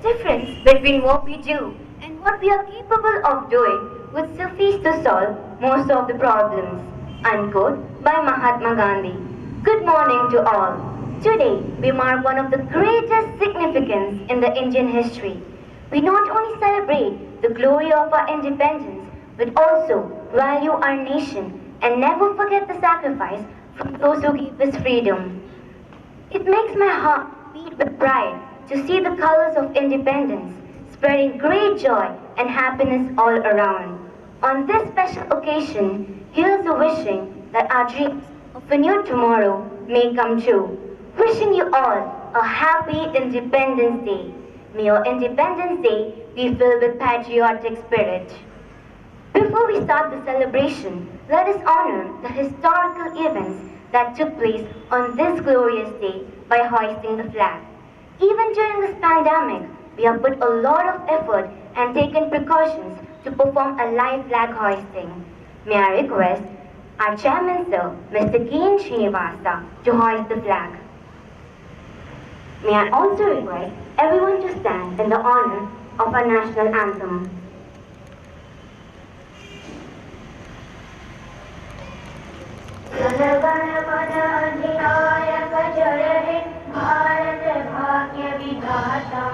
difference between what we do and what we are capable of doing would suffice to solve most of the problems. Unquote by Mahatma Gandhi. Good morning to all. Today, we mark one of the greatest significance in the Indian history. We not only celebrate the glory of our independence, but also value our nation and never forget the sacrifice from those who gave us freedom. It makes my heart beat with pride to see the colors of independence spreading great joy and happiness all around. On this special occasion, here's a wishing that our dreams of a new tomorrow may come true. Wishing you all a happy Independence Day. May your Independence Day be filled with patriotic spirit. Before we start the celebration, let us honor the historical events that took place on this glorious day by hoisting the flag. Even during this pandemic, we have put a lot of effort and taken precautions to perform a live flag hoisting. May I request our Chairman Sir, Mr. Keen Srinivasa, to hoist the flag. May I also request everyone to stand in the honor of our national anthem. Jana Gana Mana अधिनायक जय हे भारत भाग्य विधाता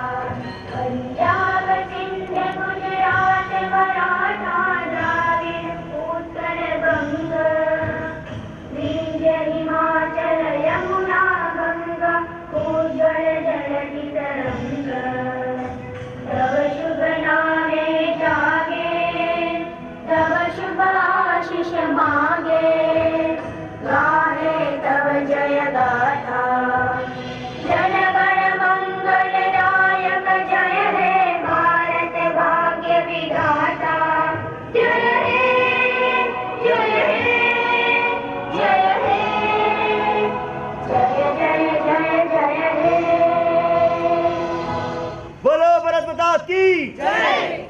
पंजाब सिंध गुजरात मराठा द्राविड़ उत्कल बंग विंध्य हिमाचल यमुना गंगा उज्ज्वल जलधि तरंग तव शुभ नामे जागे तव शुभ आशीष मांगे गाहे तव जय गाथा जन गण मंगल दायक जय हे भारत भाग्य विधाता जय हे जय हे जय हे जय जय जय जय हे बोलो भारत माता की जय।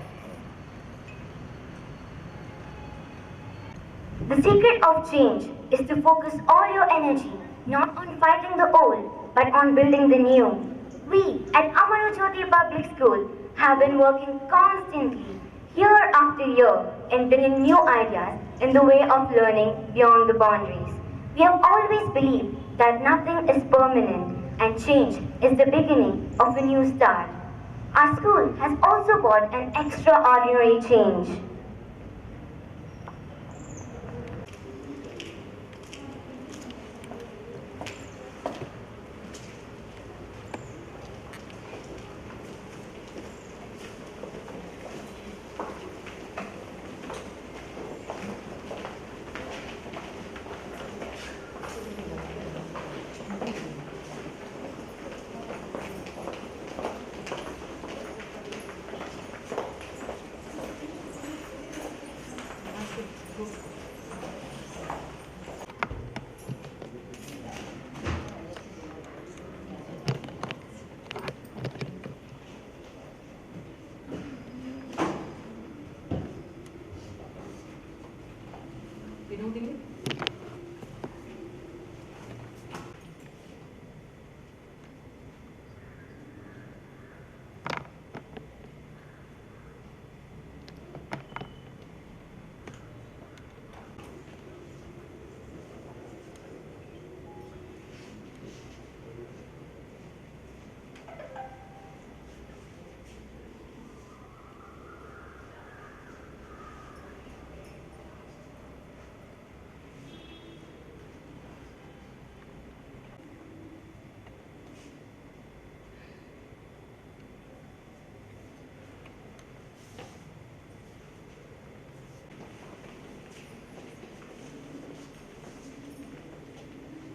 The secret of change is to focus all your energy not on fighting the old, but on building the new. We at Amara Jyoti Public School have been working constantly, year after year, in bringing new ideas in the way of learning beyond the boundaries. We have always believed that nothing is permanent and change is the beginning of a new start. Our school has also brought an extraordinary change.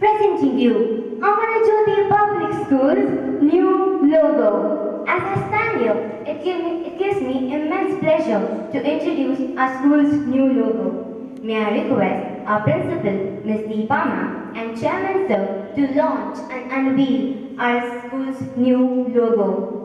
Presenting you Amara Jyoti Public School's new logo. As I stand here, it gives me immense pleasure to introduce our school's new logo. May I request our principal, Ms. Deepa ma'am, and chairman sir to launch and unveil our school's new logo.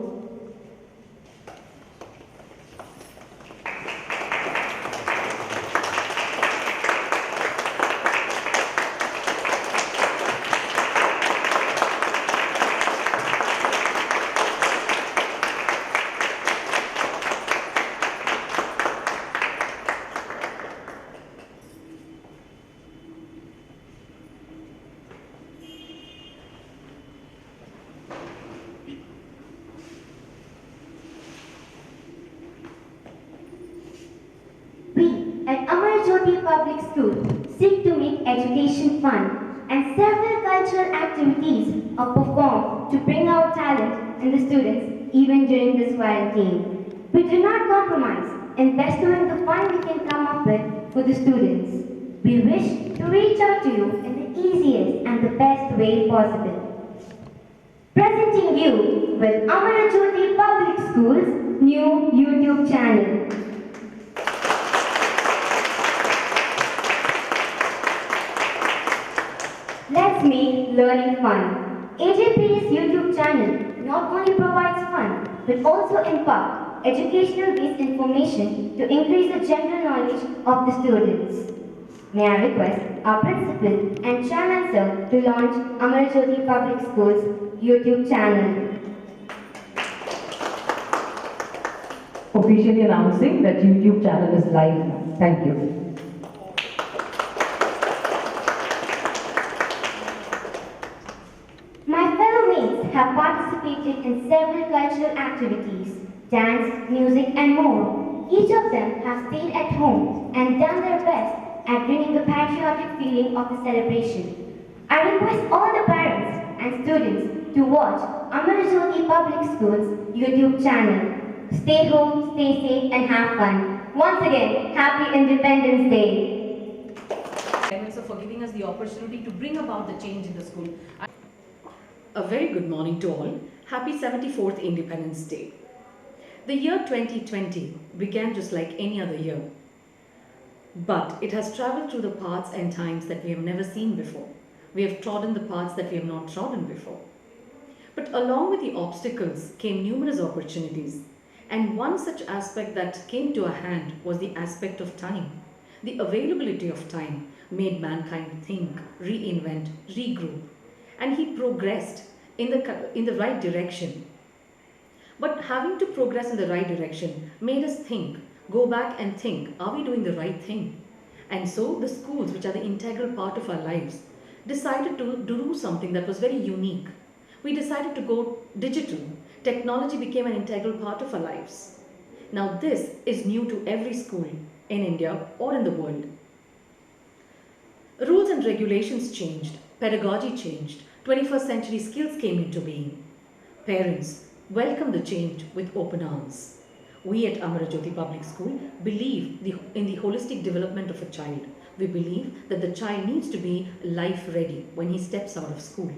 at Amar Jyoti Public School seek to make education fun, and several cultural activities are performed to bring out talent in the students even during this quarantine. We do not compromise in bestowing the fun we can come up with for the students. We wish to reach out to you in the easiest and the best way possible. Presenting you with Amara Jyoti Public School's new YouTube channel. Let's make learning fun. AJP's YouTube channel not only provides fun but also impart educational-based information to increase the general knowledge of the students. May I request our principal and chairman sir to launch Amar Jyoti Public School's YouTube channel. Officially announcing that YouTube channel is live now. Thank you. My fellow mates have participated in several cultural activities, dance, music and more. Each of them have stayed at home and done their best at bringing the patriotic feeling of the celebration. I request all the parents and students to watch Amar Jyoti Public School's YouTube channel. Stay home, stay safe and have fun. Once again, Happy Independence Day. For giving us the opportunity to bring about the change in the school. A very good morning to all. Happy 74th Independence Day. The year 2020 began just like any other year. But it has travelled through the paths and times that we have never seen before. We have trodden the paths that we have not trodden before. But along with the obstacles came numerous opportunities. And one such aspect that came to our hand was the aspect of time. The availability of time made mankind think, reinvent, regroup. And he progressed in the right direction. But having to progress in the right direction made us think, go back and think, are we doing the right thing? And so the schools, which are the integral part of our lives, decided to do something that was very unique. We decided to go digital. Technology became an integral part of our lives. Now this is new to every school in India or in the world. Rules and regulations changed, pedagogy changed, 21st century skills came into being. Parents welcome the change with open arms. We at Amara Jyoti Public School believe in the holistic development of a child. We believe that the child needs to be life ready when he steps out of school.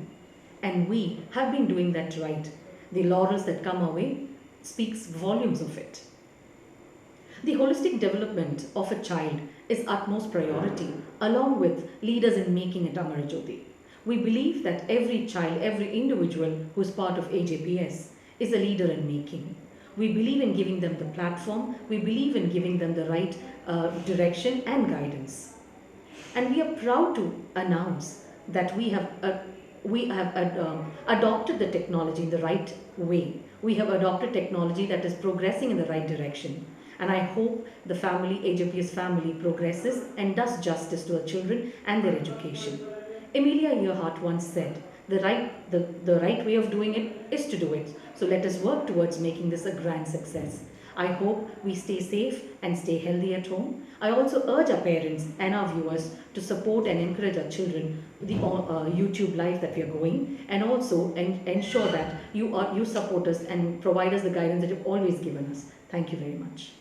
And we have been doing that right. The laurels that come our way speaks volumes of it. The holistic development of a child is utmost priority, along with leaders in making at Amara Jyoti. We believe that every child, every individual who is part of AJPS is a leader in making. We believe in giving them the platform, we believe in giving them the right direction and guidance. And we are proud to announce that we have adopted the technology in the right way. We have adopted technology that is progressing in the right direction. And I hope the family, AJPS family, progresses and does justice to our children and their education. Emilia Earhart once said, the right way of doing it is to do it. So let us work towards making this a grand success. I hope we stay safe and stay healthy at home. I also urge our parents and our viewers to support and encourage our children with the YouTube live that we are going, and also ensure that you support us and provide us the guidance that you've always given us. Thank you very much.